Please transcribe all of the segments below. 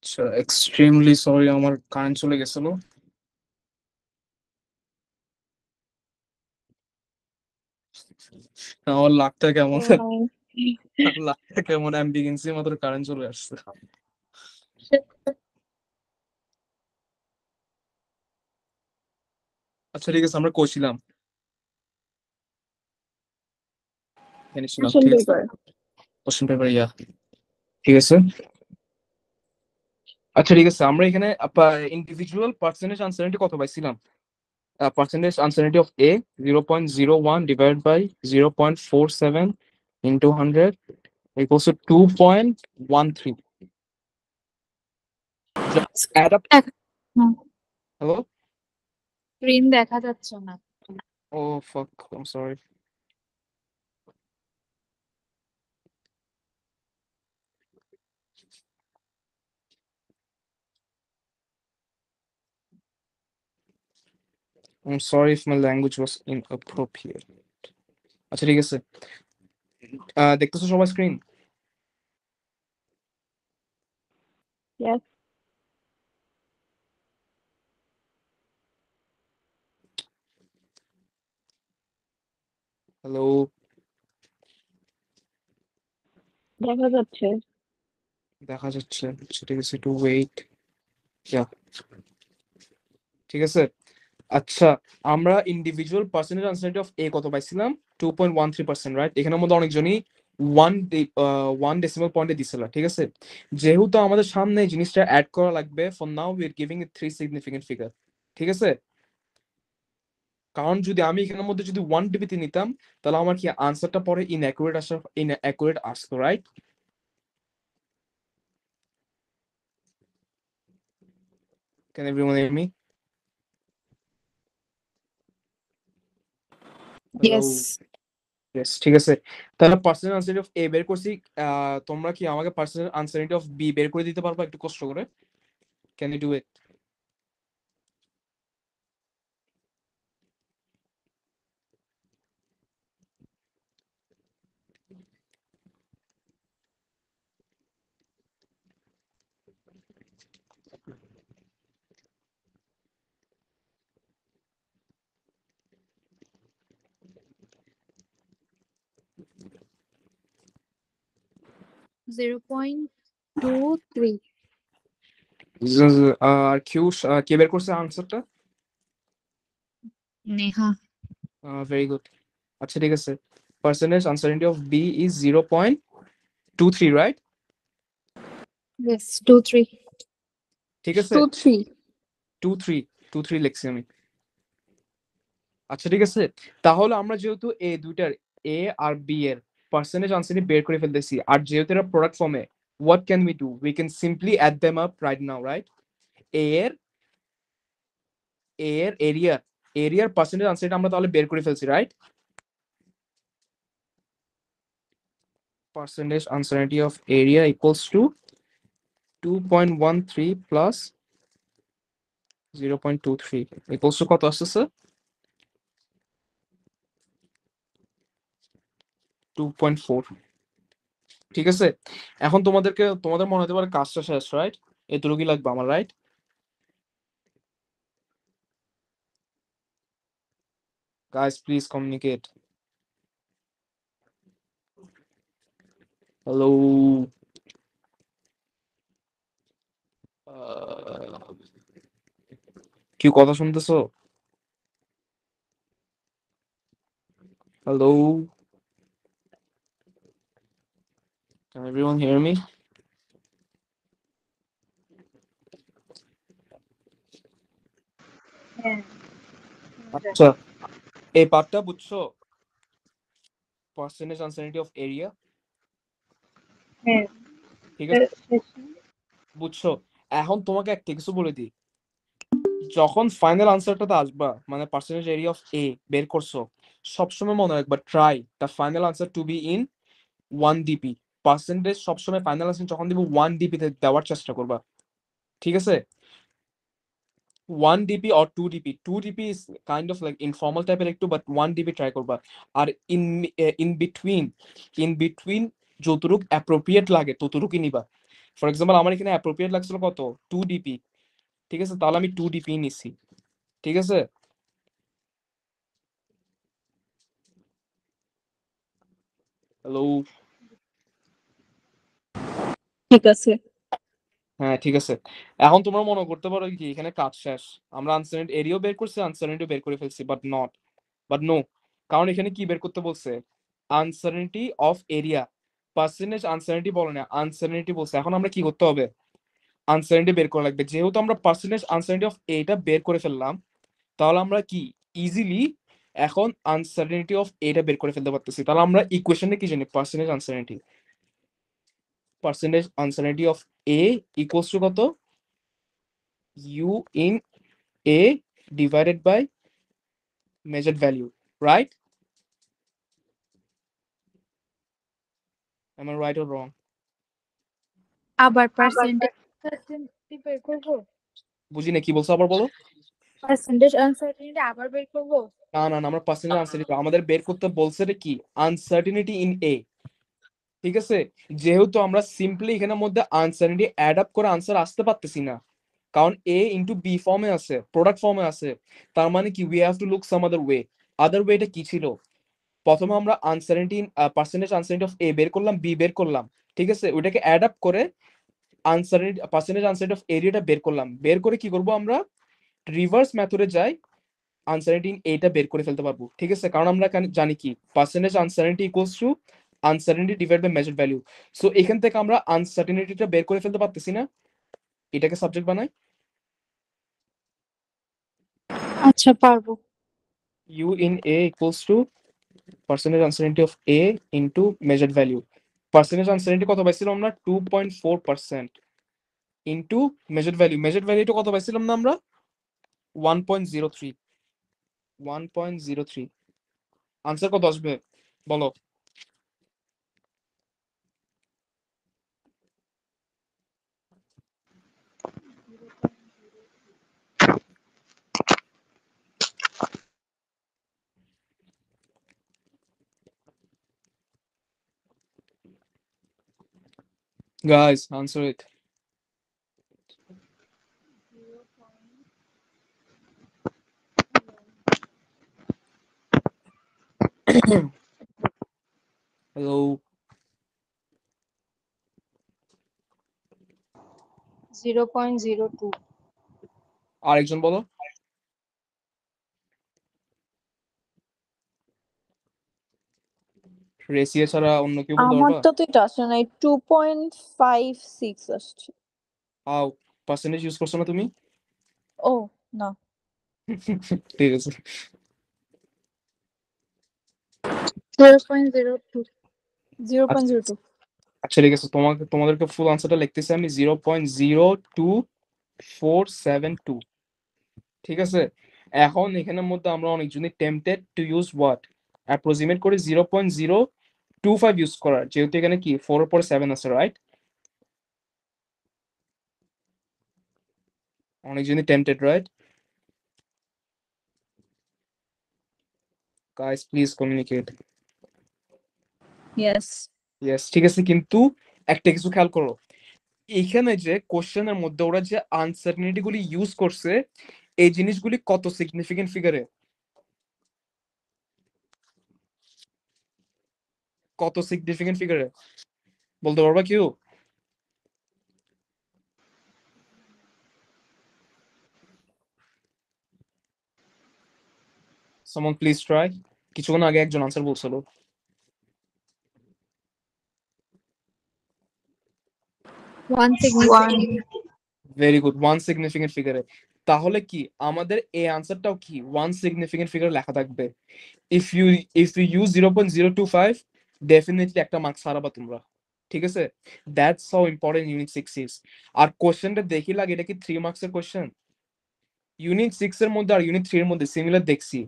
আচ্ছা, extremely sorry, আমার current চলে গেছিল। আমার লাখটা কেমন লাখটা কেমন অ্যাম্বিগেন্সি মাত্র কারেন্ট চলে আসছে। আচ্ছা ঠিক আছে, আমরা কইছিলাম এনেছিলাম, কোশ্চেন ঠিক আছে, পেপার। কোশ্চেন পেপার, ইয়া, ঠিক আছে। আচ্ছা ঠিক আছে, আমরা এখানে ইন্ডিভিজুয়াল পার্সেন্টেজ আনসার্টিনিটি কত পাইছিলাম? Percentage uncertainty of a 0.01 divide by 0.47 into 100 equals to 2.13. Just add up. Hello? Screen দেখা যাচ্ছে না। Oh fuck, I'm sorry. I'm sorry if my language was inappropriate. আচ্ছা ঠিক আছে, দেখতেছো সবাই স্ক্রিন? Yes. হ্যালো? দেখা যাচ্ছে। দেখা যাচ্ছে, আচ্ছা ঠিক আছে, একটু ওয়েট। ইয়া, ঠিক আছে। আচ্ছা, আমরা ইন্ডিভিজুয়াল পার্সেন্টেজ আনসার্টিনিটি অফ এ কত পাইছিলাম? 2.13%, রাইট? এখানের মধ্যে অনেকজনই ওয়ান ডেসিমাল পয়েন্টে দিছিল, ঠিক আছে। যেহেতু আমাদের সামনে এই জিনিসটা অ্যাড করা লাগবে, for now we are giving it 3 significant figure, ঠিক আছে। কারণ যদি আমি এখানের মধ্যে যদি 1 ডিবিতে নিতাম, তাহলে আমার কি আনসারটা পরে ইনঅ্যাকুরেট আসতো, right? Can everyone hear me? Hello? Yes. Yes, ঠিক আছে। তাহলে পার্সেন্টেজ আনসারিটি অফ এ বের করছি। তোমরা কি আমাকে পার্সেন্টেজ আনসারিটি অফ বি বের করে দিতে পারবা একটু কষ্ট করে? Can you do it? 0.23. আর কিউ, কে বের করছে আনসারটা? নেহা। Very good. আচ্ছা ঠিক আছে, percentage uncertainty of B is 0.23, right? Yes, 23. ঠিক আছে, 23. 23 লিখছি আমি। আচ্ছা ঠিক আছে, তাহলে আমরা যেহেতু এ দুইটার, এ আর বি এর পার্সেন্টেজ আনসারিটি বের করে ফেলতেছি, আর যেহেতু এটা প্রোডাক্ট ফর্মে, what can we do? We can simply add them up right now, right? এ এর এরিয়ার পার্সেন্টেজ আনসারটা আমরা তাহলে বের করে ফেলছি, right? Percentage uncertainty of area equals to 2.13 plus 0.23 equals to কত আসছে? 2.4। ঠিক আছে, এখন তোমাদের মনে হতে পারে কাজটা শেষ, রাইট? এতটুকু কি লাগবে আমার, right? Guys please communicate. Hello? কি কথা শুনতেছো? Hello? Can everyone hear me? হ্যাঁ। আচ্ছা, এই পার্টটা বুঝছো? পার্সেন্টেজ আনসারিটি অফ এরিয়া, হ্যাঁ। ঠিক আছে, বুঝছো? এখন তোমাকে একটা কিছু বলে দিই, যখন ফাইনাল আনসারটাতে আসবা, মানে পার্সেন্টেজ এরিয়া অফ এ বের করছো, সবসময় মনে রাখবা try the final answer to be in 1 DP. Percentage সবসময় ফাইনাল আনসার যখন দিব 1 ডিপিতে দেওয়ার চেষ্টা করবা, ঠিক আছে? 1 DP or 2 DP. 2 DP is kind of like informal টাইপের একটু, বাট 1 ডিপি ট্রাই করবা। আর ইন বিটুইন যতটুক অ্যাপ্রোপ্রিয়েট লাগে ততটুকুই নিবা। ফর এক্সাম্পল আমার এখানে অ্যাপ্রোপ্রিয়েট লাগছিল কত, 2 ডিপি, ঠিক আছে, তাহলে আমি 2 ডিপি নিছি, ঠিক আছে। হ্যালো, ঠিক আছে। হ্যাঁ ঠিক আছে। এখন তোমরা মনে করতে পারো কি এখানে কাজ শেষ, আমরা আনসার্টেনিটি এরিয়াও বের করছি, আনসার্টেনিটিও বের করে ফেলছি, বাট নো, কারণ এখানে কি বের করতে বলছে, uncertainty of area, percentage uncertainty বলে না, আনসার্টেনিটি বলছে। এখন আমরা কি করতে হবে, আনসার্টেনিটি বের করা লাগবে। যেহেতু আমরা পার্সেন্টেজ আনসার্টেনিটি অফ এটা বের করে ফেললাম, তাহলে আমরা কি ইজিলি এখন আনসার্টেনিটি অফ এটা বের করে ফেলতে পারতেছি। তাহলে আমরা ইকুয়েশনে কি জানি, percentage uncertainty of A equals to কত, u in A divided by measured value, right? Am I right or wrong? আবার পার্সেন্টেজ বের করবো? বুঝি না, কি বলছো আবার বলো। পার্সেন্টেজ আনসার্টেনিটি আবার বের করবো? না, আমরা পার্সেন্টেজ আনসার্টিনিটি আমাদের বের করতে বলছে রে কি, আনসার্টিনিটি ইন এ, ঠিক আছে। যেহেতু আমরা সিম্পলি এখানের মধ্যে আনসার্টিনিটি অ্যাড আপ করে আনসার আসতে পারতেছি না, কারণ এ ইনটু বি ফর্মে আছে, প্রোডাক্ট ফর্মে আছে, তার মানে কি উই হ্যাভ টু লুক সাম আদার ওয়েটা কি ছিল। প্রথমে আমরা আনসার্টিনিটি পার্সেন্টেজ আনসার্টিনিটি অফ এ বের করলাম, বি বের করলাম, ঠিক আছে, ওইটাকে অ্যাড আপ করে আনসার্টিনিটি পার্সেন্টেজ আনসার্টিনিটি অফ এরিয়াটা বের করলাম। বের করে কি করব আমরা, রিভার্স মেথডে যাই, আনসার্টিনিটি এটা বের করে ফেলতে পারবো, ঠিক আছে। কারণ আমরা জানি কি percentage uncertainty equals to uncertainty divide by measured value. So এখান থেকে আমরা আনসার্টিনিটিটা বের করে ফেলতে পারতেছি না, এটাকে সাবজেক্ট বানাই, আচ্ছা, পারবো। U in A equals to percentage uncertainty of A into measured value. Percentage uncertainty কত পাইছিলাম আমরা, 2.4%, ইনটু মেজার্ড ভ্যালুটা কত পাইছিলাম না আমরা, 1.03, 1.03। আনসার কত আসবে বলো। Guys, answer it. হ্যালো, 0.02। আরেকজন বলো। রেসিয়া ছাড়া অন্য কেউ বলতে পারবা? আমারটা তো এটা আসে নাই, 2.56 আসছে। হাউ, পার্সেন্টেজ ইউজ করছো না তুমি? ও না, ঠিক আছে। 0.02। 0.02। আচ্ছা ঠিক আছে, তোমাদেরকে ফুল আনসারটা লিখতেছি আমি, 0.02472, ঠিক আছে। এখন এখানের মধ্যে আমরা অনেকজনই tempted to use what, approximate করে 0.025 ইউজ করার, যেহেতু এখানে কি 4 এর পরে 7 আছে, রাইট? অনেকজনই tempted, right? Guys please communicate. Yes. Yes, ঠিক আছে, কিন্তু একটা কিছু খেয়াল করো, এখানে যে কোশ্চেনের মধ্যে ওরা যে আনসার্টিনিটি গুলি ইউজ করছে, এই জিনিসগুলি কত সিগনিফিকেন্ট ফিগারে, কত সিগনিফিকেন্ট ফিগারে বলতে পারবা কেউ? সামন প্লিজ ট্রাই। কিছুক্ষণ আগে একজন আনসার বলছিল। One significant। Very good, one significant ফিগারে। তাহলে কি আমাদের এই আনসারটাও কি ওয়ান সিগনিফিকেন্ট ফিগার লেখা থাকবে। ইফ ইউ ইউজ 0.025, ডেফিনেটলি একটা মার্কস হারাবা তোমরা, ঠিক আছে। That's how important unit 6 is. আর কোশ্চেনটা দেখি লাগে এটা কি 3 মার্কসের কোশ্চেন। ইউনিট 6 এর মধ্যে আর ইউনিট 3 এর মধ্যে সিমিলার দেখছি,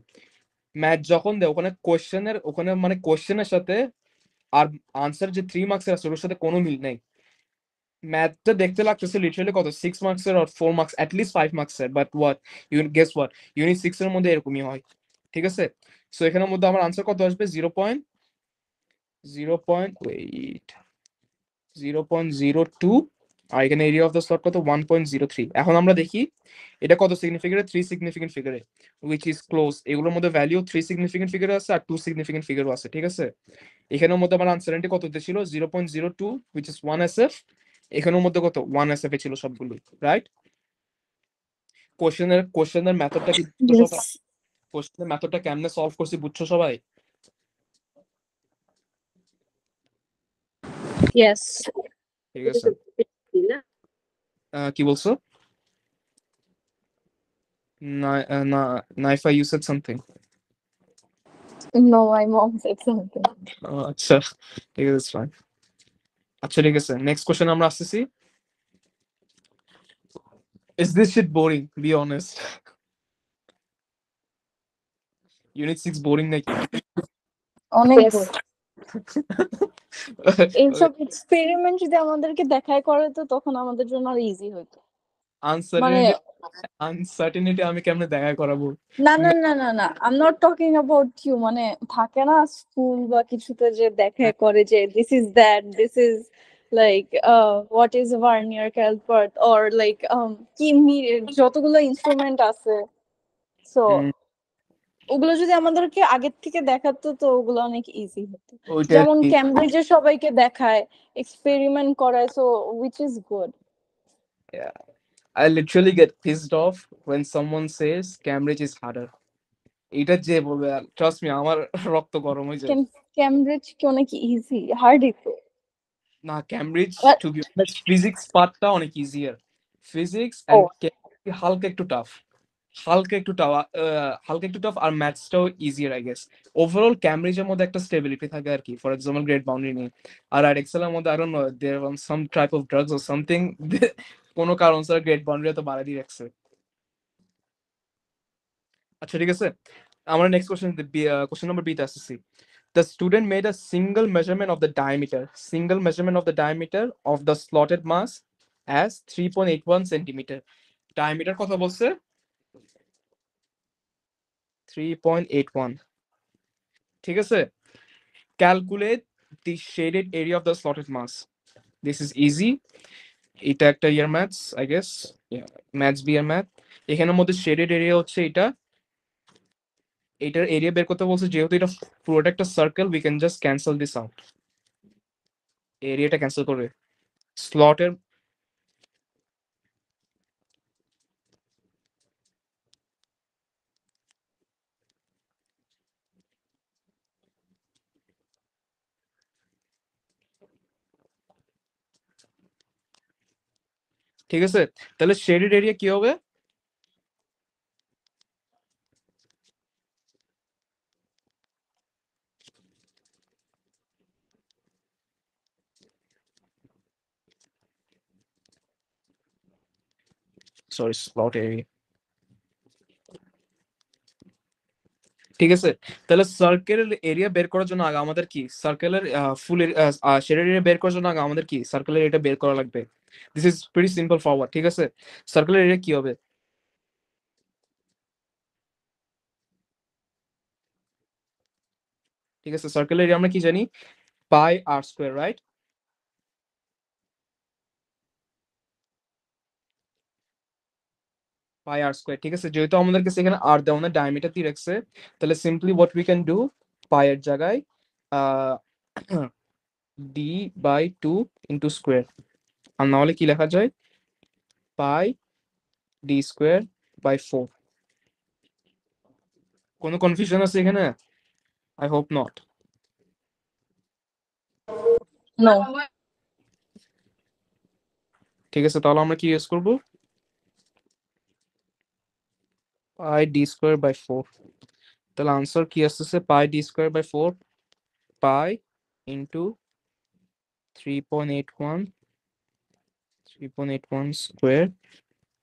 ম্যাথ যখন দেয় ওখানে কোশ্চেনের ওখানে মানে কোশ্চেনের সাথে আর আনসার যে 3 মার্কসের আছে ওর সাথে কোনো মিল নেই। ম্যাথটা দেখতে লাগতেছে লিটারালি কত 6 মার্কসের আর 4 মার্কস, অ্যাটলিস্ট 5 মার্কসের, but what guess what, unit 6 এর মধ্যে এরকমই হয়, ঠিক আছে। সো এখানের মধ্যে আমার আনসার কত আসবে, 0.02 আর এখানে এরিয়া অফ দ্য স্লট কত 1.03। এখন আমরা দেখি এটা কত সিগনিফিকেন্ট, 3 সিগনিফিকেন্ট ফিগারে, উইচ ইজ ক্লোজ। এগুলোর মধ্যে ভ্যালিউ 3 সিগনিফিকেন্ট ফিগার আছে আর 2 সিগনিফিকেন্ট ফিগারও আছে, ঠিক আছে। এখানের মধ্যে আমার আনসারটি কত ছিল 0.02 which is 1 SF, এখানের মধ্যে কত 1 SF এ ছিল সবগুলো, রাইট। কোশ্চেনের মেথডটা কি বুঝছো সবাই? Yes. কোশ্চেনের মেথডটা কেমনে সলভ করছি বুঝছো সবাই? Yes. ঠিক আছে। কি বলছো? না না, Naifa you said something. No, my mom said something. আচ্ছা ঠিক আছে, ফাইন। আচ্ছা ঠিক আছে, নেক্সট কোশ্চেন আমরা আসতেছি। Is this shit boring? Be honest. Unit 6 boring নাকি? অনেক Yes. বড়। এইসব এক্সপেরিমেন্ট যদি আমাদেরকে দেখায় করে তো তখন আমাদের জন্য আর ইজি হতো। মানে আনসার্টেনিটি আমি কেমনে দেখা করাবো? না না না না না, I am not talking about you. মানে থাকে না স্কুল বা কিছুতে যে দেখায় করে যে this is that, this is like what is vernier caliper or like কি যতগুলো ইনস্ট্রুমেন্ট আছে, সো ওগুলো যদি আমাদেরকে আগের থেকে দেখাতো তো ওগুলো অনেক ইজি হতো। ওইটা আর যেমন কি। ক্যামব্রিজে সবাইকে দেখায়, এক্সপেরিমেন্ট করায়, so which is good. Yeah. I literally get pissed off when someone says Cambridge is harder. এটা যে বলবে, ট্রাস্ট মি, আমার রক্ত গরম হয়ে যায়। ক্যামব্রিজ কি অনেক ইজি? হার্ডই তো। না, Cambridge But- to be honest physics পার্টটা অনেক ইজিয়ার। ফিজিক্স ও এন্ড হালকা একটু টাফ, হালকা একটু টাফ আর ম্যাথসটাও ইজিয়ার আই গেস। ওভারঅল ক্যামব্রিজের মধ্যে একটা স্টেবিলিটি থাকে আর কি, ফর এক্সাম্পল গ্রেড বাউন্ডারি নিয়ে। আর এক্সেলের মধ্যে I don't know there on some type of drugs or something, কোনো কারণ ছাড়া গ্রেড বাউন্ডারি তো বাড়াই দিয়ে রাখছে। আচ্ছা ঠিক আছে, আমরা নেক্সট কোশ্চেন নাম্বার বিতে আসতেছি। The student made a single measurement of the diameter of the slotted mass as 3.81 centimeter. Diameter কথা বলছে 3.81, ঠিক আছে। Calculate the shaded area of the slotted mass. This is easy. এটা একটা year maths I guess, maths B এর math. এখানের মধ্যে shaded area হচ্ছে এটা, এটার এরিয়া বের করতে বলছে। যেহেতু এটা পুরোটা একটা circle, we can just cancel this out, এরিয়াটা ক্যান্সেল করবে স্লটের। ঠিক আছে, তাহলে শেডেড এরিয়া কি হবে? Sorry, slot area. ঠিক আছে, তাহলে সার্কেলের এরিয়া বের করার জন্য আগে আমাদের কি সার্কেলের ফুল শেডেড এরিয়া বের করার জন্য আগে আমাদের কি সার্কেলের এরিয়া বের করা লাগবে। This is very simple forward, ঠিক আছে। সার্কেলের এরিয়া কি হবে? ঠিক আছে, সার্কেলের এরিয়া আমরা কি জানি, পাই আর স্কোয়ার, রাইট। পাই আর স্কোয়ার, ঠিক আছে। যেহেতু আমাদের কাছে এখানে আর দেওয়া না, ডায়ামিটার দিয়ে রাখছে, তাহলে simply what we can do, pi এর জায়গায় ডি বাই 2 ইন্টু স্কোয়ার। আর না হলে কি লেখা যায়, পাই ডি স্কোয়ার বাই 4। কোনো কনফিউশন আছে এখানে? I hope not. নো। ঠিক আছে, তাহলে আমরা কি ইউজ করবো, পাই ডি স্কোয়ার বাই 4। তাহলে আনসার কি আসতেছে, pi D square by 4, pi into 3.81 square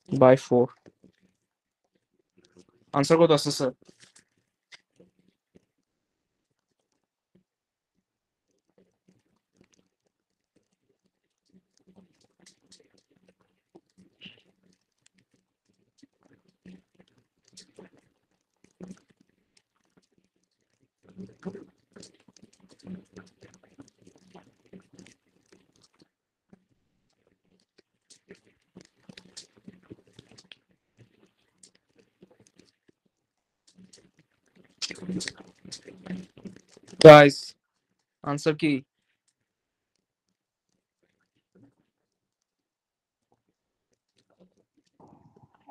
by 4। Answer কত আসতেছে? গাইস আনসার কি?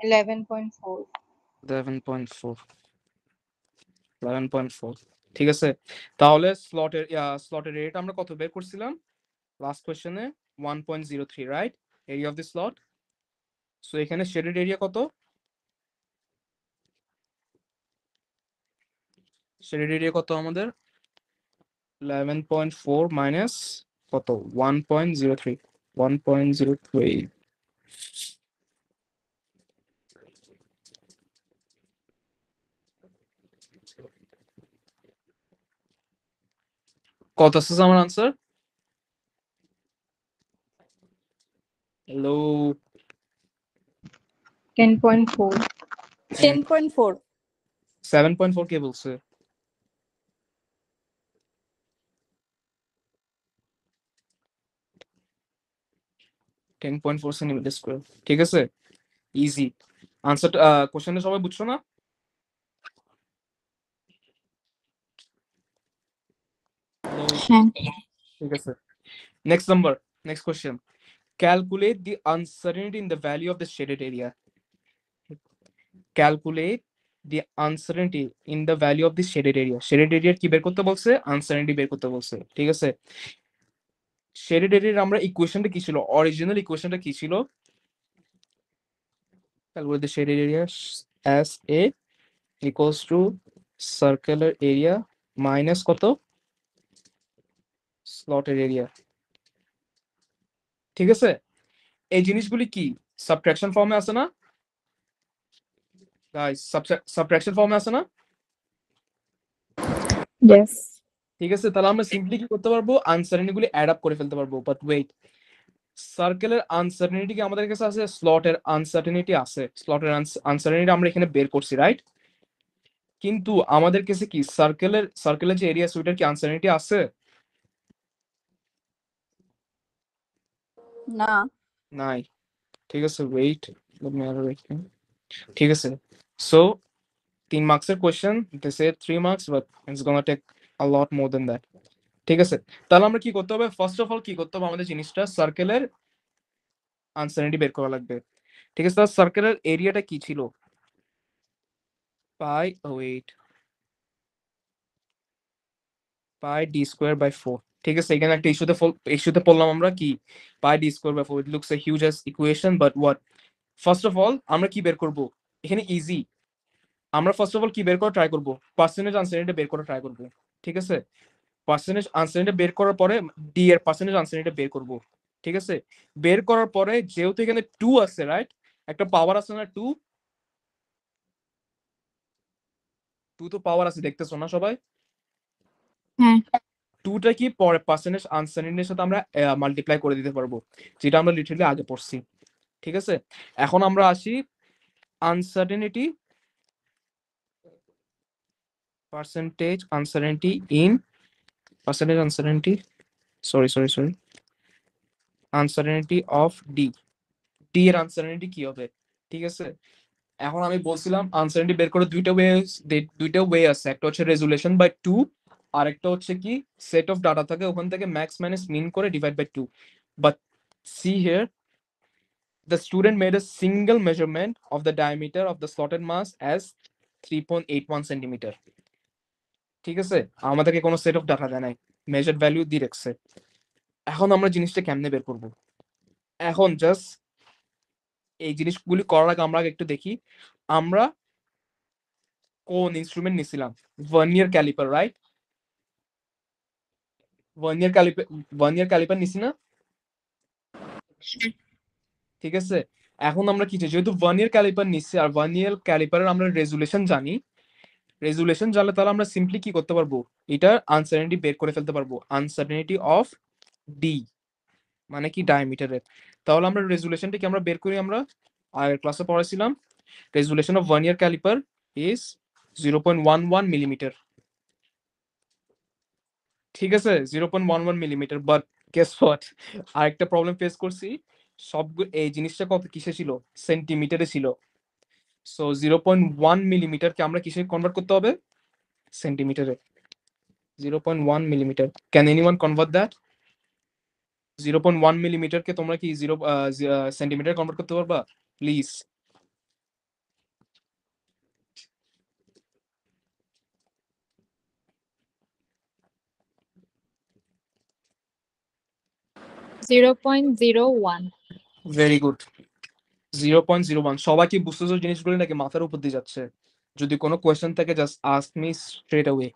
11.4 11.4 11.4 ঠিক আছে। তাহলে স্লটের রেট আমরা কত বের করছিলাম লাস্ট কোশ্চেনে? 1.03 right, area of the slot. So এখানে শেডেড এরিয়া কত? শেডেড এরিয়া কত আমাদের? 11.4 মাইনাস কত? 1.03 1.03 কত আসছে আমার আনসার? হ্যালো 10.4 10.4 7.4 কে বলছে? 10.4 সেন্টিমিটার স্কোয়ার। ঠিক আছে, ইজি আনসার। কোশ্চেনটা সবাই বুঝছো না? হ্যালো হ্যাঁ ঠিক আছে। Next question, calculate the uncertainty in the value of the shaded area. Calculate the uncertainty in the value of the shaded area. Shaded এরিয়ার কি বের করতে বলছে? আনসার্টেনিটি বের করতে বলছে। ঠিক আছে, শেডেড এরিয়ার আমরা ইকুয়েশনটা কি ছিল? অরিজিনাল ইকুয়েশনটা কি ছিল? Calculate the shaded area as A equals to circular area minus কত? স্লটের এরিয়া। ঠিক আছে, এই জিনিসগুলি কি সাবট্রাকশন ফর্মে আছে না গাইস? সাবট্রাকশন ফর্মে আছে না? yes ঠিক আছে, তাহলে আমরা সিম্পলি কি করতে পারবো? আনসার্টেনিটি গুলি অ্যাড আপ করে ফেলতে পারবো। বাট ওয়েট, সার্কেলের আনসার্টেনিটি কি আমাদের কাছে আছে? স্লটের আনসার্টেনিটি আছে। স্লটের আনসার্টেনিটি আমরা এখানে বের করছি রাইট, কিন্তু আমাদের কাছে কি সার্কেলের যে এরিয়া ওইটার কি আনসার্টেনিটি আছে? না নাই। ঠিক আছে, ওয়েট, ঠিক আছে। সো 3 মার্কসের question, they say 3 marks, but it's gonna take a lot more than that. ঠিক আছে, তাহলে আমরা কি করতে হবে? ফার্স্ট অফ অল কি করতে হবে? আমাদের জিনিসটা সার্কেলের আনসার্টেনিটি বের করা লাগবে। ঠিক আছে, তাহলে সার্কেলের এরিয়াটা কি ছিল? Pi wait pi D square by 4। ঠিক আছে, এখানে একটা ইস্যুতে পড়লাম আমরা কি pi D square by 4। It looks a huge as equation, but what, first of all আমরা কি বের করব? এখানে ইজি, আমরা ফার্স্ট অফ অল কি বের করা ট্রাই করব? পার্সেন্টেজ আনসার্টেনিটি বের করা ট্রাই করব। ঠিক আছে, পার্সেন্টেজ আনসার্টেনিটি বের করার পরে ডি এর পার্সেন্টেজ আনসার্টেনিটি বের করব। ঠিক আছে, বের করার পরে যেহেতু এখানে 2 আছে রাইট, একটা পাওয়ার আছে না 2? 2 তো পাওয়ার আছে, দেখতেছো না সবাই? হ্যাঁ 2টা কি পরে পার্সেন্টেজ আনসার্টেনিটির সাথে আমরা মাল্টিপ্লাই করে দিতে পারবো, যেটা আমরা লিটারালি আগে পড়ছি। ঠিক আছে, এখন আমরা আসি uncertainty, percentage uncertainty in percentage uncertainty, sorry uncertainty of D. D এর আনসার্টেনিটি কি হবে? ঠিক আছে, এখন আমি বলছিলাম আনসার্টেনিটি বের করে দুইটা ওয়ে আছে। একটা হচ্ছে রেজুলেশন বাই 2, আর একটা হচ্ছে কি সেট অফ ডাটা থাকে, ওখান থেকে ম্যাক্স মাইনাস মিন করে divide by 2। But see here, the student made a single measurement of the diameter of the slotted mass as 3.81 centimeter. ঠিক আছে, আমাদেরকে কোনো সেট অফ ডাটা দেয় নাই, মেজার্ড ভ্যালু দিয়ে রাখছে। এখন আমরা জিনিসটা কেমনে বের করব? এখন জাস্ট এই জিনিসগুলি করার আগে আমরা আগে একটু দেখি আমরা কোন ইনস্ট্রুমেন্ট নিছিলাম। Vernier caliper right, vernier caliper নিছি না? ঠিক আছে, এখন আমরা কি চাই? যেহেতু ভার্নিয়ার ক্যালিপার নিচ্ছি আর ভার্নিয়ার ক্যালিপারের আমরা রেজুলেশন জানি, রেজুলেশন জানলে তাহলে আমরা সিম্পলি কি করতে পারবো? এটার আনসার্টেনিটি বের করে ফেলতে পারবো। আনসার্টেনিটি অফ ডি মানে কি ডায়ামিটারের। তাহলে আমরা রেজুলেশনটা কি আমরা বের করি? আমরা আগের ক্লাসে পড়াইছিলাম, resolution of vernier caliper is 0.11 millimetre. ঠিক আছে, 0.11 মিলিমিটার। বাট গেস হোয়াট, আরেকটা প্রবলেম ফেস করছি। এই জিনিসটা কত কিসে ছিল? সেন্টিমিটারে ছিল। সো 0.1 মিলিমিটারকে আমরা কিসে কনভার্ট করতে হবে? সেন্টিমিটারে 0.1 millimetre. Can anyone convert that? 0.1 মিলিমিটারকে তোমরা কি সেন্টিমিটার কনভার্ট করতে পারবা please? Zero point zero one. Very good. 0.01। সবাই কি বুঝতেছো জিনিসগুলো নাকি মাথার উপর দিয়ে যাচ্ছে? যদি কোনো কোয়েশ্চেন থাকে just ask me straight away.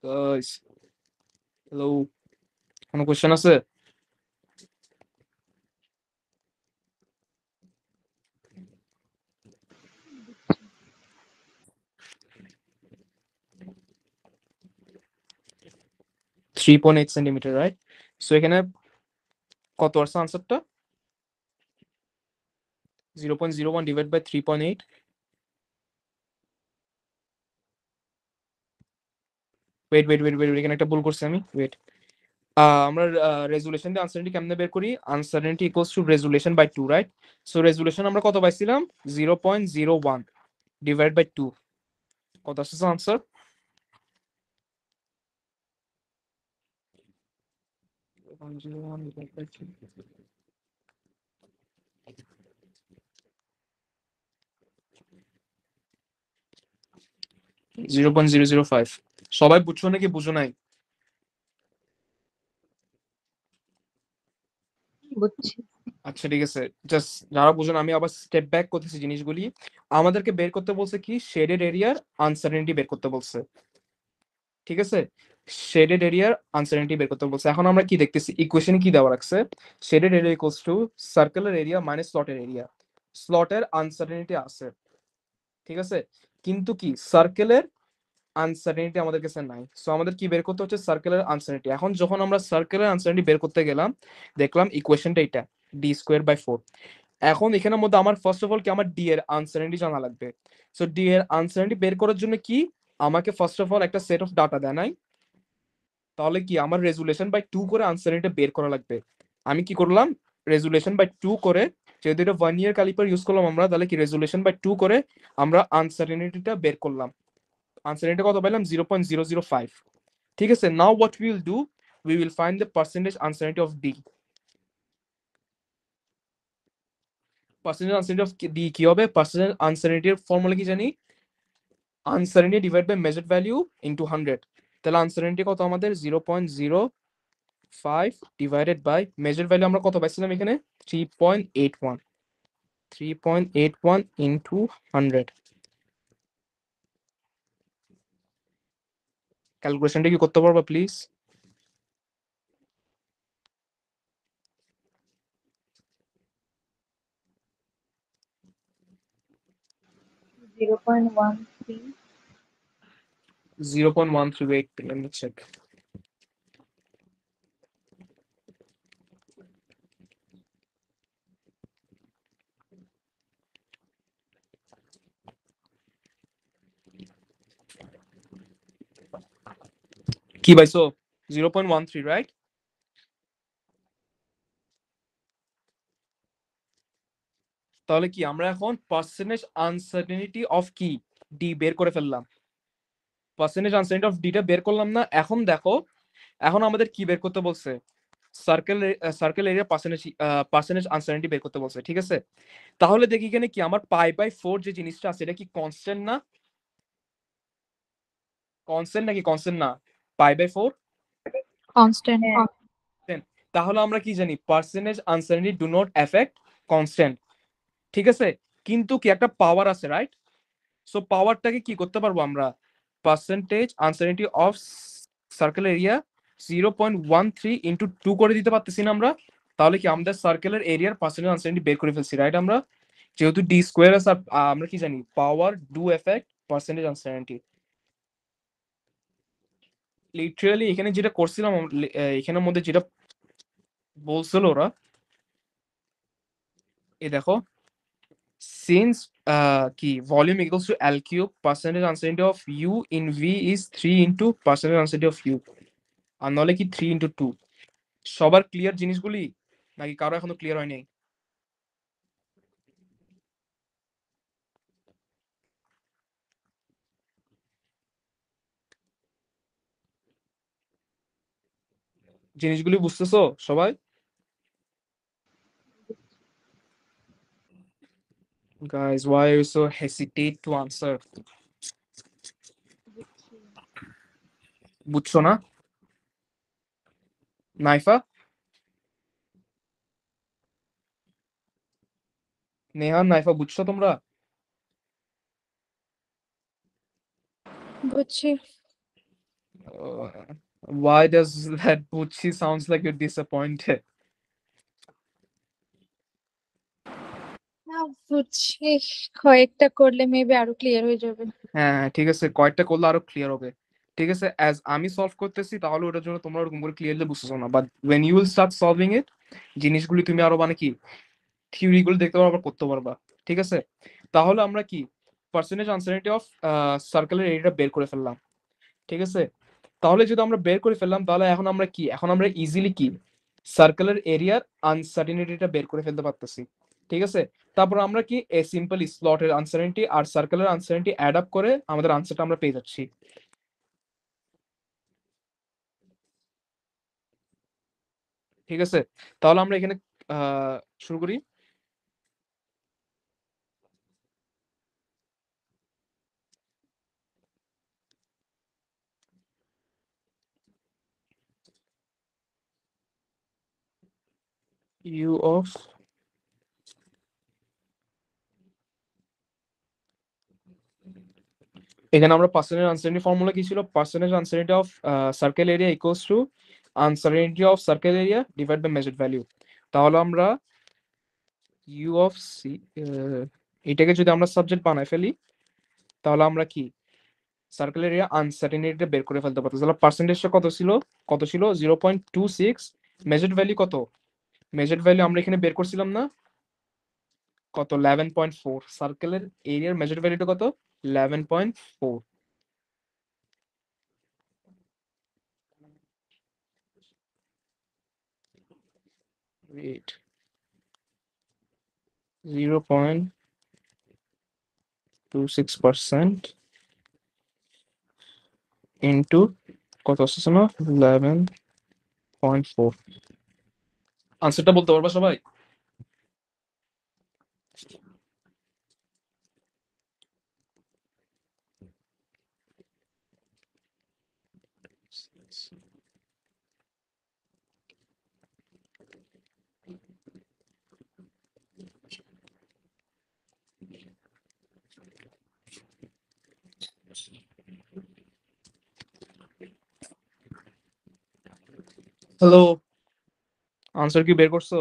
Guys hello, কোনো কোয়েশ্চেন আছে? Three point eight centimetre, right? So এখানে কত আসছে আনসারটা? 0.01 divide by 3.8। Wait wait wait wait, এখানে একটা ভুল করছি আমি, ওয়েট। আমরা রেজুলেশন দিয়ে আনসারনিটি কেমনে বের করি? Uncertainty equals to resolution by 2, right? So resolution আমরা কত পাইছিলাম? 0.01 ডিভাইড বাই 2। কত আসছে আনসার? 0.005। সবাই বুঝছো নাকি বুঝো নাই? বুঝছি। আচ্ছা ঠিক আছে, জাস্ট যারা বুঝুন আমি আবার স্টেপ ব্যাক করতেছি জিনিসগুলি। আমাদেরকে বের করতে বলছে কি? শেডেড এরিয়ার আনসার্টেনিটি বের করতে বলছে, ঠিক আছে? শেডেড এরিয়ার আনসার্টেনিটি বের করতে বলছে। এখন আমরা কি দেখতেছি, ইকুয়েশনে কি দেওয়া রাখছে? শেডেড এরিয়া ইকুয়ালস টু সার্কেলের এরিয়া মাইনাস স্লটের এরিয়া। স্লটের আনসার্টেনিটি আছে, ঠিক আছে, কিন্তু কি সার্কেলের আনসার্টেনিটি আমাদের কাছে নাই। সো আমাদের কি বের করতে হচ্ছে? সার্কেলের আনসার্টেনিটি। এখন যখন আমরা সার্কেলের আনসার্টেনিটি বের করতে গেলাম, দেখলাম ইকুয়েশনটা এটা d²/4। এখন এখানের মধ্যে আমার ফার্স্ট অফ অল কি আমার ডি এর আনসার্টেনিটি জানা লাগবে। সো ডি এর আনসার্টেনিটি বের করার জন্য কি আমাকে ফার্স্ট অফ অল একটা সেট অফ ডাটা দেয় নাই? তাহলে কি আমার রেজুলেশন বাই 2 করে আনসার্টেনিটি বের করা লাগবে। আমি কি করলাম? রেজুলেশন বাই 2 করে, যেহেতু এটা 1 ইয়ার ক্যালিপার ইউজ করলাম আমরা, তাহলে কি রেজুলেশন বাই 2 করে আমরা আনসার্টেনিটিটা বের করলাম। আনসার্টেনিটি কত পাইলাম? 0.005। ঠিক আছে, now what we will do, we will find the percentage uncertainty of D. Percentage uncertainty of D কি হবে? Percentage uncertainty এর ফর্মুলা কি জানি? Uncertainty divided by measured value into 100। তাহলে uncertainty কত আমাদের? 0.05 divided by measured value আমরা কত পাইছিলাম এখানে? 3.81। 3.81 into 100। ক্যালকুলেশনটা কি করতে পারবা please? Zero point one three. 0.138। Let me check. কি পাইছো? 0.13, রাইট? তাহলে কি আমরা এখন পার্সেন্টেজ আনসার্টেনিটি অফ কি? ডি বের করে ফেললাম। পার্সেন্টেজ আনসার্টেনিটি অফ ডিটা বের করলাম না? এখন দেখো, এখন আমাদের কি বের করতে বলছে? সার্কেল এরিয়া পার্সেন্টেজ আনসার্টেনিটি বের করতে বলছে, ঠিক আছে? তাহলে দেখি এখানে কি আমার π/4 যে জিনিসটা আছে এটা কি কনস্ট্যান্ট না? কনস্ট্যান্ট নাকি কনস্ট্যান্ট না? π/4 Constant. তাহলে আমরা কি জানি? Percentage uncertainty do not effect constant, ঠিক আছে? কিন্তু কি একটা পাওয়ার আছে, রাইট? সো পাওয়ারটাকে কি করতে পারবো আমরা? Percentage uncertainty of circle area 0.13 into 2 করে দিতে পারতেছি না আমরা? তাহলে কি আমাদের সার্কেলের এরিয়ার পার্সেন্টেজ আনসার্টেনিটি বের করে ফেলছি, রাইট? আমরা যেহেতু ডি স্কোয়ার আছে, আমরা কি জানি? Power do effect percentage uncertainty. Literally এখানে যেটা করছিলাম এখানের মধ্যে যেটা বলছিল ওরা, এই দেখো, since কি volume equals to L cube, percentage uncertainty of U in V is 3 into percentage uncertainty of U, আর নলে কি 3 into 2। সবার ক্লিয়ার জিনিসগুলি নাকি কারো এখনো ক্লিয়ার হয়নি? জিনিসগুলি বুঝতেছো সবাই? Guys, why are you so hesitate to answer? বুঝছো না? নাইফা, নেহা, নাইফা, বুঝছো তোমরা? বুঝছি। Why does that বুঝছি sounds like you're disappointed? না বুঝছি, কয়েকটা করলে মেবি আরো ক্লিয়ার হয়ে যাবে। হ্যাঁ হ্যাঁ, ঠিক আছে, কয়েকটা করলে আরো ক্লিয়ার হবে। ঠিক আছে, অ্যাজ আমি সলভ করতেছি তাহলে ওটার জন্য তোমরা ওরকম করে ক্লিয়ারলি বুঝতেছো না, but when you will start solving it, জিনিসগুলি তুমি আরো মানে কি থিওরি গুলো দেখতে পারবা, করতে পারবা। ঠিক আছে, তাহলে আমরা কি পার্সেন্টেজ আনসার্টিনিটি অফ সার্কেলের এরিয়াটা বের করে ফেললাম। ঠিক আছে, তাহলে যদি আমরা বের করে ফেললাম তাহলে এখন আমরা কি, এখন আমরা ইজিলি কি সার্কেলের এরিয়ার আনসার্টিনিটিটা বের করে ফেলতে পারতেছি। ঠিক আছে, তারপর আমরা কি এ সিম্পল স্লটের আনসার্টিনিটি আর সার্কেলের আনসার্টিনিটি অ্যাড আপ করে আমাদের আনসারটা আমরা পেয়ে যাচ্ছি। ঠিক আছে, তাহলে আমরা এখানে শুরু করি। ইউ অফ, এখানে আমরা পার্সেন্টেজ আনসার্টিনিটি ফর্মুলা কি ছিল, percentage uncertainty of circle area equals to uncertainty of circle area divide by measured value. তাহলে আমরা ইউ অফ সি, এটাকে যদি আমরা সাবজেক্ট বানাই ফেলি তাহলে আমরা কি সার্কেল এরিয়া আনসার্টিনিটিটা বের করে ফেলতে পারতেছি। তাহলে পার্সেন্টেজটা কত ছিল 0.26, মেজার্ড ভ্যালু কত, মেজার্ড ভ্যালু আমরা এখানে বের করছিলাম না কত, 11.4, সার্কেলের এরিয়ার মেজার্ড ভ্যালুটা কত, 11.4। এইট 0.26% ইন্টু কত আসছে না 11.4। আনসারটা বলতে পারবা সবাই? হ্যালো, আনসার কি বের করছো?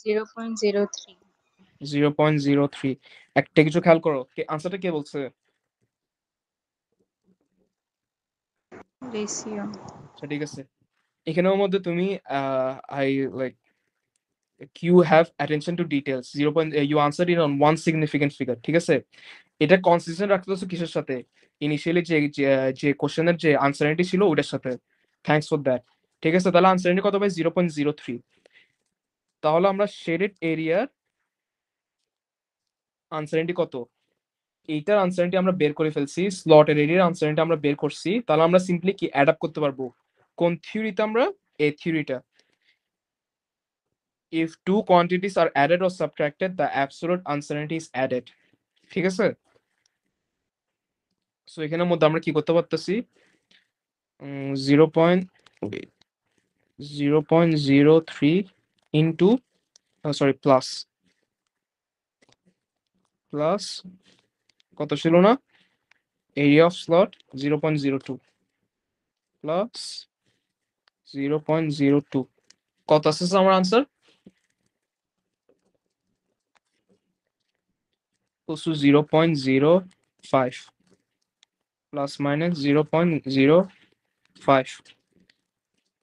Zero point zero three. 0.03। একটা কিছু খেয়াল করো, আনসারটা কে বলছে? রেশিও। আচ্ছা ঠিক আছে, এখানের মধ্যে তুমি I like you have attention to details 0. You answered it on one significant figure। ঠিক আছে, এটা কনসিস্টেন্ট রাখতেছো কিসের সাথে, ইনিশিয়ালি যে যে কোশ্চেনের যে আনসারিটি ছিল ওটার সাথে। Thanks for that. ঠিক আছে, তাহলে আনসারিটি কত ভাই, 0.03। তাহলে আমরা শেডেড এরিয়ার আনসারিটি কত, এইটার আনসারিটি আমরা বের করে ফেলছি, স্লটের এরিয়ার আনসারিটি আমরা বের করছি। তাহলে আমরা সিম্পলি কি অ্যাড আপ করতে পারবো কোন থিওরিতে, আমরা এই থিওরিটা, if two quantities are added or subtracted the absolute uncertainty is added। ঠিক আছে, সো এখানের মধ্যে আমরা কি করতে পারতেছি, 0.03 ইন্টু সরি প্লাস প্লাস কত ছিল না, এরিয়া অফ স্লট 0.02 প্লাস 0.02, কত আসছে আমার আনসার, 0.05 প্লাস মাইনাস 0.05।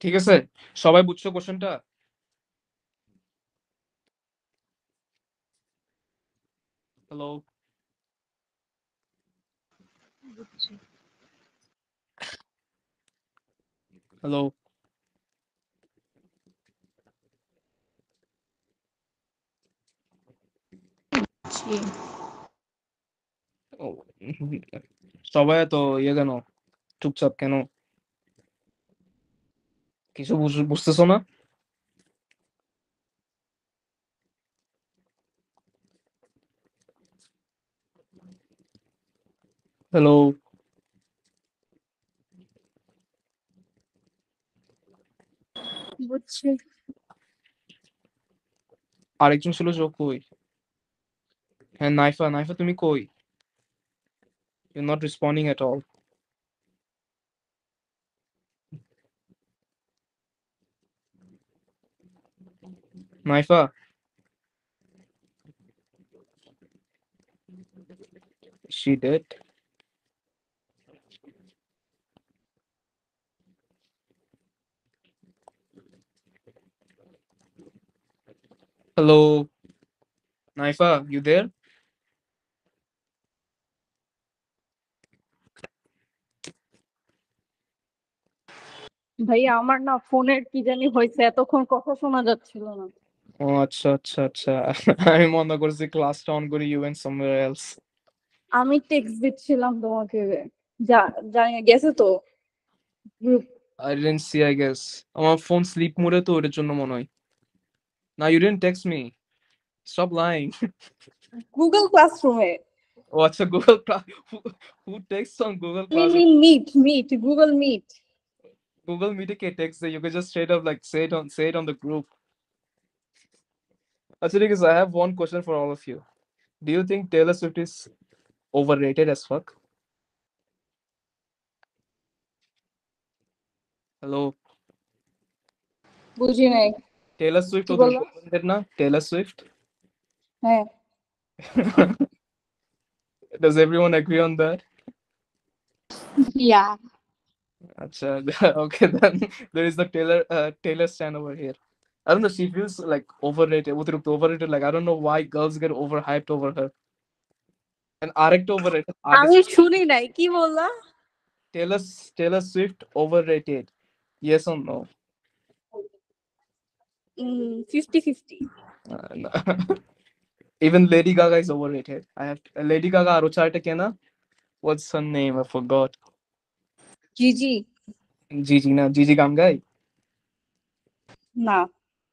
ঠিক আছে, সবাই বুঝছো কোশ্চেনটা? হ্যালো, বুঝছি। হ্যালো, বুঝছি। ও, সবাই তো কেন, চুপচাপ কেন, কিছু বুঝতেছো না? হ্যালো, বুঝছি। আরেকজন ছিল যে ও কই? হ্যাঁ, নাইফা, নাইফা তুমি কই? You not responding at all. Naifa, she dead? Hello, Naifa, you there? ভাইয়া আমার না ফোনের কি জানি হয়েছে, এতক্ষণ কথা শোনা যাচ্ছিল না। ও আচ্ছা আচ্ছা আচ্ছা। আমি মনে করছি ক্লাসটা অন করে you went somewhere else. আমি টেক্সট দিচ্ছিলাম তোমাকে, জানি না, গেছে তো group. I didn't see, I guess. আমার ফোন স্লিপ মোডে তো, ওটার জন্য মনে হয়। না, you didn't text me. Stop lying. Google ক্লাসরুমে। ও আচ্ছা, Google class. Who texts on Google in Classroom? In Meet Meet Google Meet. Google Meet কে text দেয়? You can just straight up like say it on the group. আচ্ছা ঠিক আছে, I have one question for all of you. Do you think Taylor Swift is overrated as fuck? Hello? বুঝি নাই। Taylor Swift কি ওদের বললা? overrated না? Taylor Swift? হ্যাঁ। Does everyone agree on that? Yeah. Acha, okay, then there is the Taylor stan over here. I don't know, she feels like overrated, overrated. Like I don't know why girls get overhyped over her. And arekta overrated আমি artist, শুনি নাই, কি বললা? Taylor Taylor Swift overrated. Yes or no? 50-50। No. Even Lady Gaga is overrated. I have Lady Gaga aro charta kena. What's her name? I forgot. জিজি। Gigi na, Gigi Gamgai. না।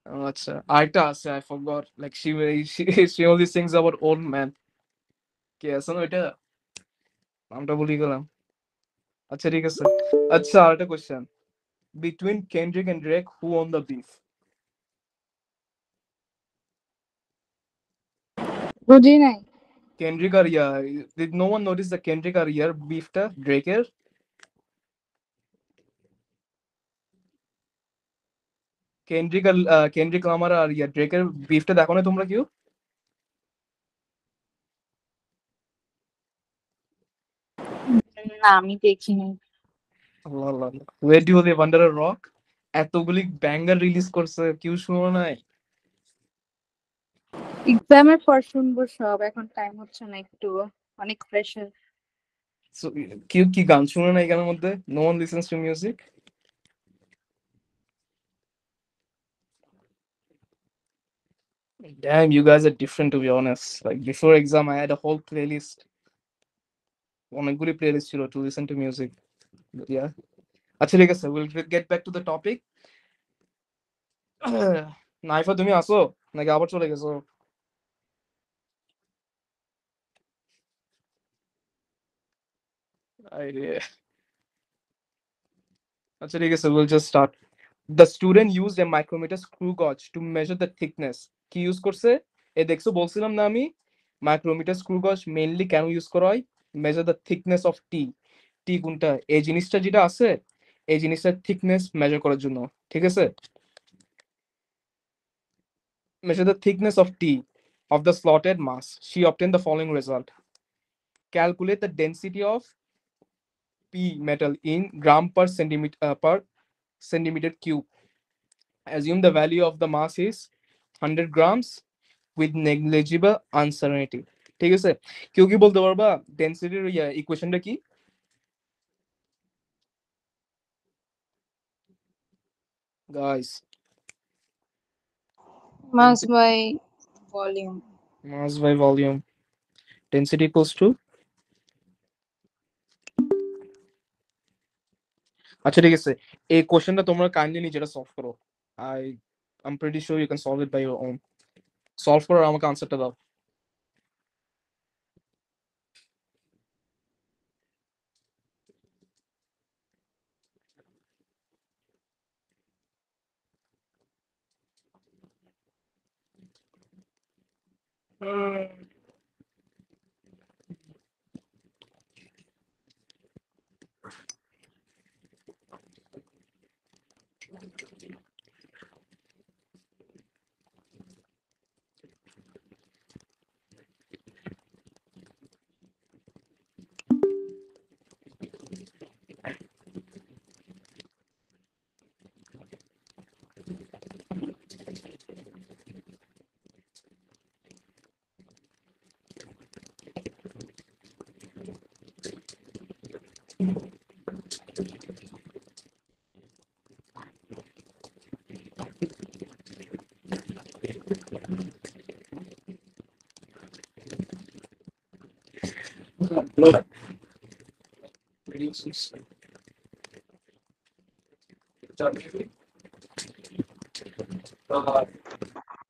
Oh, acha. Arta ase, I forgot. Like she only sings about old man. কে আছে না ওইটা, নামটা ভুলে গেলাম। আচ্ছা ঠিক আছে। আচ্ছা আরেকটা question, between Kendrick and Drake who won the beef? বুঝি নাই। কেন্ড্রিক আর did no one notice the Kendrick আর বিফটা ড্রেকের? কেন্ড্রিক লামার আর ড্রেকের বিফটা দেখো না তোমরা কেউ? না, আমি দেখিনি। আল্লাহ আল্লাহ, we do live under a rock? এতগুলি ব্যাঙ্গার রিলিজ করছে, কেউ শুনো নাই? এক্সামের পর শুনবো সব, এখন টাইম হচ্ছে না একটু, অনেক প্রেশার। So, কেউ কি গান শুনো না এখানের মধ্যে? No one listens to music? Damn, you guys are different to be honest. Like before exam I had a whole playlist, অনেকগুলি প্লেলিস্ট ছিল to listen to music. Yeah, আচ্ছা ঠিক আছে, will get back to the topic. Naifa তুমি আসো নাকি আবার চলে গেছো? আরে, আচ্ছা ঠিক আছে, will just start. The student used a micrometer screw gauge to measure the thickness. কি ইউজ করছে? এ দেখছো, বলছিলাম না আমি, মাইক্রোমিটার স্ক্রু গজ মেইনলি কেন ইউজ করা হয়? Measure the thickness of T. T কোনটা? এই জিনিসটা যেটা আছে, এই জিনিসটার থিকনেস মেজার করার জন্য। ঠিক আছে, measure the thickness of T of the slotted mass. She obtained the following result. Calculate the density of P metal in gram per centimeter cube. Assume the value of the mass is 100 grams with negligible uncertainty. ঠিক আছে, কেউ কি বলতে পারবা ডেনসিটির ইকুয়েশনটা কি? Guys, mass by volume. Mass by volume. Density equals to, আচ্ছা ঠিক আছে, এই কোশ্চেনটা তোমরা কাইন্ডলি নিজেরা সলভ করো। I am pretty sure you can solve it by your own. Solve করো আর আমাকে আনসারটা দাও।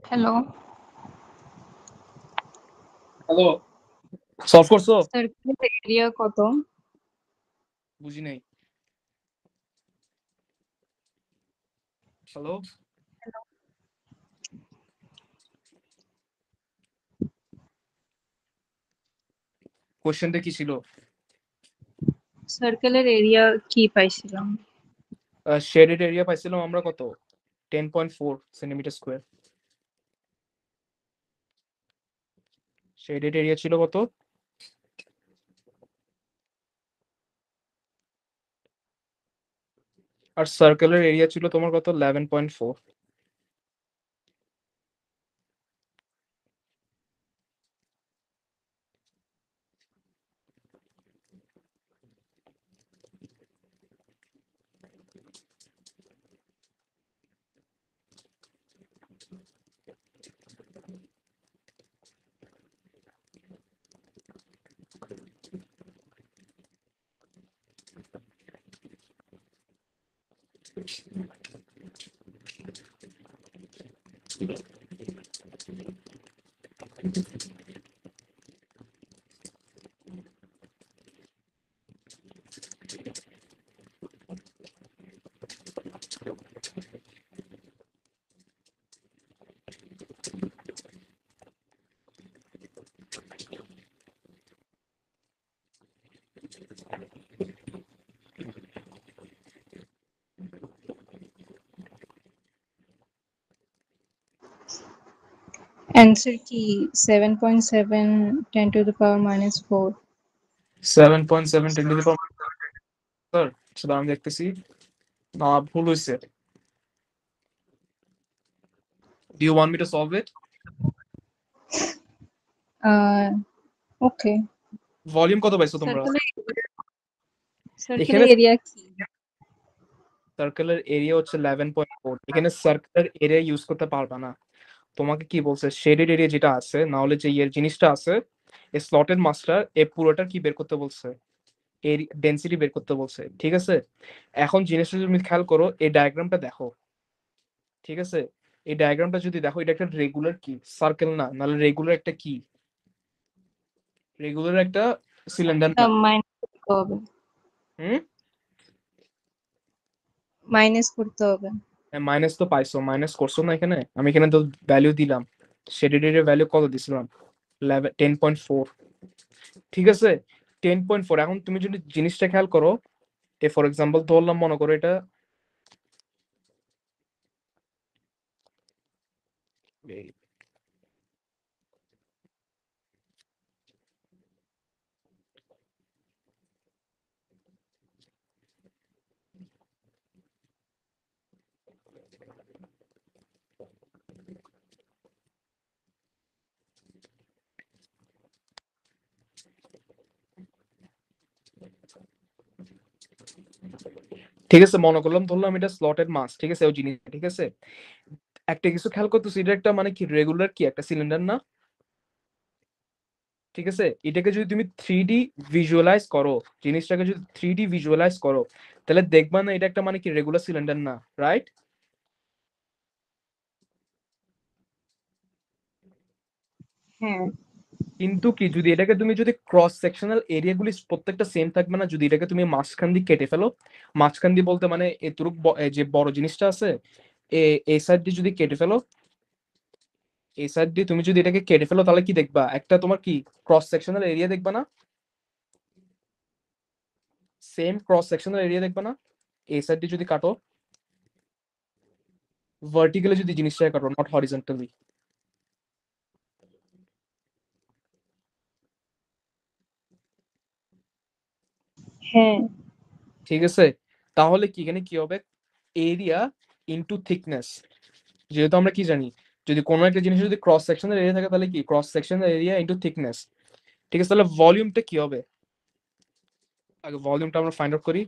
হ্যালো হ্যালো, সলভ করছো? সার্কেলের এরিয়া কত? বুঝি নাই। হ্যালো, কোশ্চেনটা কি ছিল? সার্কেলের এরিয়া কি পাইছিলাম? শেডেড এরিয়া পাইছিলাম আমরা কত, 10.4 সেন্টিমিটার স্কোয়ার। শেডেড এরিয়া ছিল কত? আর সার্কেলের এরিয়া ছিল তোমার কত, 11.4। অ্যান্সার কি 7.7 10 to the power minus 4? 7.7 10 to the power, sir সেটা আমি দেখতেছি, না ভুল হয়েছে। Do you want me to solve it? Okay. Volume কত পাইছো তোমরা? সার্কেলের এখানে এরিয়া কি? সার্কেলের এরিয়া হচ্ছে 11.4। এখানে সার্কেলের এরিয়া ইউজ করতে পারবা না। তোমাকে কি বলছে, শেডেড এরিয়া যেটা আছে, না হলে যে ইয়ের জিনিসটা আছে, এই স্লটেড মাস্টার এই পুরোটার কি বের করতে বলছে, এর ডেনসিটি বের করতে বলছে, ঠিক আছে? এখন জিনিসটা যদি তুমি খেয়াল করো, এই ডায়াগ্রামটা দেখো, ঠিক আছে? এই ডায়াগ্রামটা যদি দেখো, এটা একটা রেগুলার কি সার্কেল না, নাহলে রেগুলার একটা কি, রেগুলার একটা সিলিন্ডার না। মাইনাস করতে হবে। হুম, মাইনাস করতে হবে। মাইনাস তো পাইছো, মাইনাস করছো না এখানে? আমি এখানে তো ভ্যালু দিলাম, শেডেড এরিয়া ভ্যালু কত দিছিলাম, 10.4, ঠিক আছে? 10.4। এখন তুমি যদি জিনিসটা খেয়াল করো, এ ফর এক্সাম্পল ধরলাম, মনে করো এটা ঠিক আছে, মনে করলাম ধরলাম এটা স্লটেড মাস, ঠিক আছে? ওই জিনিস, ঠিক আছে? একটা কিছু খেয়াল করতেছি, এটা একটা মানে কি রেগুলার কি একটা সিলিন্ডার না? ঠিক আছে, এটাকে যদি তুমি 3D ভিজুয়ালাইজ করো, জিনিসটাকে যদি 3D ভিজুয়ালাইজ করো, তাহলে দেখবা না এটা একটা মানে কি রেগুলার সিলিন্ডার না, রাইট? হ্যাঁ কিন্তু কি যদি এটাকে তুমি যদি ক্রস সেকশনাল এরিয়াগুলি প্রত্যেকটা সেম থাকবে না, যদি এটাকে তুমি মাঝখান দিয়ে কেটে ফেলো, মাঝখান দিয়ে বলতে মানে এতটুক যে বড় জিনিসটা আছে এই সাইড দিয়ে যদি কেটে ফেলো, এই সাইড দিয়ে তুমি যদি এটাকে কেটে ফেলো, তাহলে কি দেখবা? একটা তোমার কি ক্রস সেকশনাল এরিয়া দেখবা না? সেম ক্রস সেকশনাল এরিয়া দেখবা না এই সাইড দিয়ে যদি কাটো, ভার্টিক্যালি যদি জিনিসটাকে কাটো, নট হরিজন্টালি। হ্যাঁ ঠিক আছে, তাহলে কি এখানে কি হবে? Area into thickness. যেহেতু আমরা কি জানি, যদি কোনো একটা জিনিস যদি ক্রস সেকশনাল এরিয়া থাকে, তাহলে কি cross sectional area into thickness. ঠিক আছে, তাহলে ভলিউমটা কি হবে? আগে ভলিউমটা আমরা ফাইন্ড আউট করি।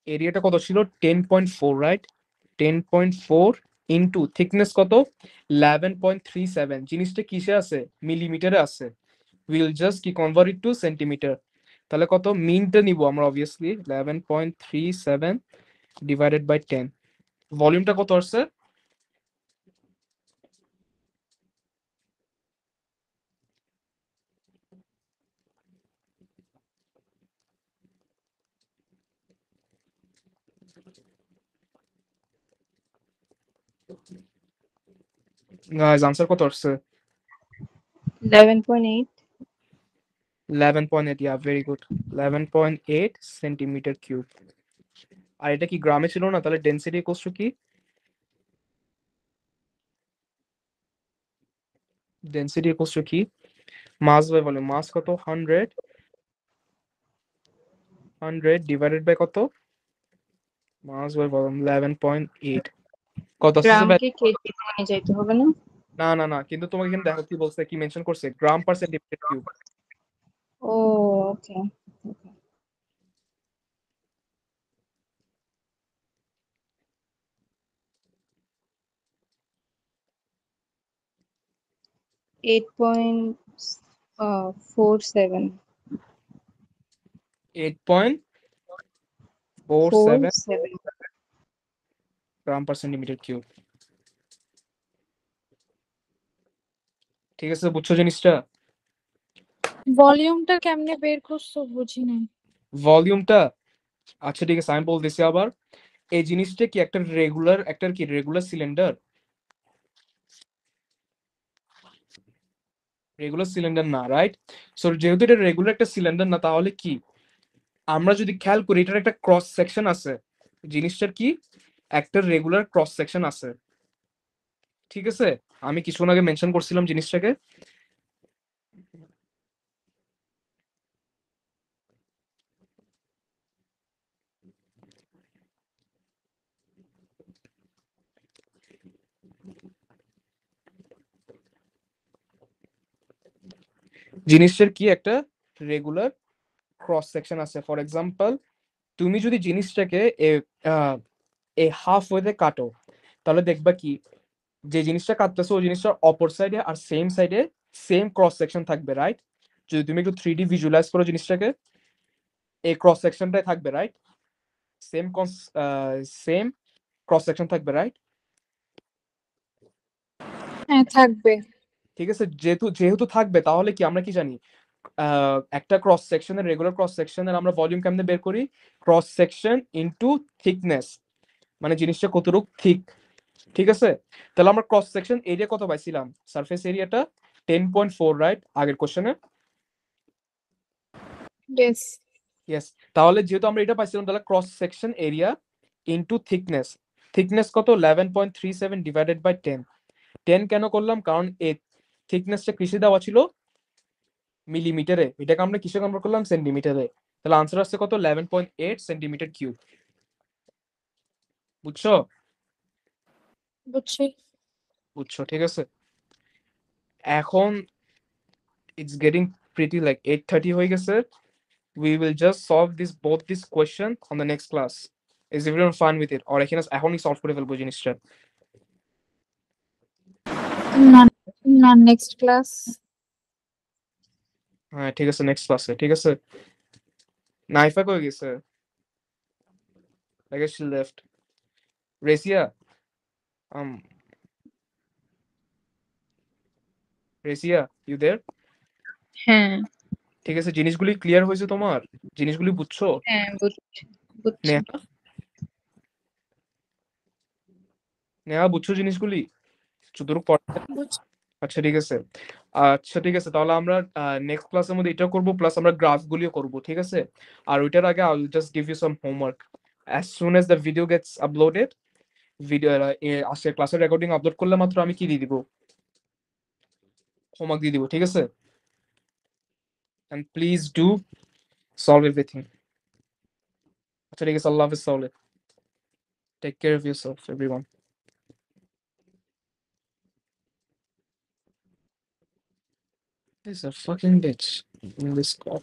এরিয়াটা কত ছিল? 10.4, রাইট? 10.4 ইনটু থিকনেস কত? 11.37। জিনিসটা কিসে আছে? মিলিমিটারে আছে। উইল জাস্ট কি কনভার্ট ইট টু সেন্টিমিটার। তাহলে কত? মিনটা নিব আমরা অবভিয়াসলি 11.37 ডিভাইডেড বাই 10। ভলিউমটা কত আসছে? গাইস আনসার কত আসছে? 11.8 11.8, yeah very good. 11.8 centimetre cube. আর এটা কি গ্রামে ছিল না? তাহলে ডেনসিটি ইকুয়ালস টু কি? ডেনসিটি ইকুয়ালস টু কি? Mass by volume. মাস কত? 100 ডিভাইডেড বাই কত? মাস বাই ভলিউম 11.8। কত আসছে ভাই? গ্রামকে কেজি নিয়ে যাইতে হবে না? না না না, কিন্তু তোমাকে এখানে দেখো কি বলছে, কি মেনশন করছে, গ্রাম পার সেন্টিমিটার কিউব। ও ওকে 8.47 8.47 গ্রাম পার সেন্টিমিটার কিউব। ঠিক আছে, বুঝছো জিনিসটা? ভলিউমটা কেমনে বের করছো বুঝি নাই। ভলিউমটা, আচ্ছা ঠিক আছে আমি বলতেছি আবার। এই জিনিসটা কি একটা রেগুলার, একটা কি রেগুলার সিলিন্ডার? রেগুলার সিলিন্ডার না, রাইট? সো যেহেতু এটা রেগুলার একটা সিলিন্ডার না, তাহলে কি আমরা যদি খেয়াল করি এটার একটা ক্রস সেকশন আছে, জিনিসটার কি একটা রেগুলার ক্রস সেকশন আছে। ঠিক আছে, আমি কিছুক্ষণ আগে মেনশন করছিলাম জিনিসটাকে। জিনিসটার কি একটা রেগুলার ক্রস সেকশন আছে। ফর এক্সাম্পল, তুমি যদি জিনিসটাকে এই হাফ ওয়েতে কাটো, তাহলে দেখবা কি যে জিনিসটা কাটতেছো ওই জিনিসটার অপর সাইডে আর সেম সাইডে সেম ক্রস সেকশন থাকবে, রাইট? যদি তুমি একটু 3D ভিজুয়ালাইজ করো জিনিসটাকে, এই ক্রস সেকশনটাই থাকবে, right? Same same cross section থাকবে, রাইট? হ্যাঁ থাকবে। ঠিক আছে, যেহেতু যেহেতু থাকবে, তাহলে কি আমরা কি জানি একটা ক্রস সেকশনের, রেগুলার ক্রস সেকশনের আমরা ভলিউম কেমনে বের করি? ক্রস সেকশন ইনটু থিকনেস, মানে জিনিসটা কতটুক থিক। ঠিক আছে, তাহলে আমরা ক্রস সেকশন এরিয়া কত পাইছিলাম? সারফেস এরিয়াটা 10.4, রাইট? আগের কোশ্চেনে। ইয়েস। ইয়েস, তাহলে যেহেতু আমরা এটা পাইছিলাম, তাহলে cross section area into thickness. Thickness কত? 11.37 ডিভাইডেড বাই 10। 10 কেন করলাম? কারণ এই থিকনেসটা কিসে দেওয়া ছিল? মিলিমিটারে। এটাকে আমরা কিসে কনভার্ট করলাম? সেন্টিমিটারে। তাহলে আনসার আসছে কত? 11.8 সেন্টিমিটার কিউব। বুঝছো? বুঝছি। বুঝছো, ঠিক আছে। এখন ইটস গেটিং প্রিটি লাইক 8:30 হয়ে গেছে। We will just solve this both this question on the next class. Is everyone fine with it? Or এখানে এখনই সলভ করে ফেলবো জিনিসটা? না না নেক্সট ক্লাস। হ্যাঁ ঠিক আছে, নেক্সট ক্লাসে, ঠিক আছে। নাইফা কই গেছে? I guess she left. রেসিয়া, um রেসিয়া, you there? হ্যাঁ ঠিক আছে, জিনিসগুলি ক্লিয়ার হয়েছে তোমার? জিনিসগুলি বুঝছো? হ্যাঁ বুঝছি বুঝছি। নেহা, নেহা বুঝছো জিনিসগুলি যতটুকু পড়া? বুঝছি। আচ্ছা ঠিক আছে। আচ্ছা ঠিক আছে, তাহলে আমরা নেক্সট ক্লাসের মধ্যে এটা করব, প্লাস আমরা গ্রাফ গুলিও করব, ঠিক আছে। আর ওইটার আগে I will just give you some homework. As soon as the video gets uploaded, video আজকে ক্লাসের রেকর্ডিং আপলোড করলে মাত্র আমি কি দিয়ে দিব, হোমওয়ার্ক দিয়ে দিব, ঠিক আছে। And please do solve everything. আচ্ছা ঠিক আছে, আল্লাহ হাফেজ তাহলে। Take care of yourself everyone. This is a fucking bitch in this call.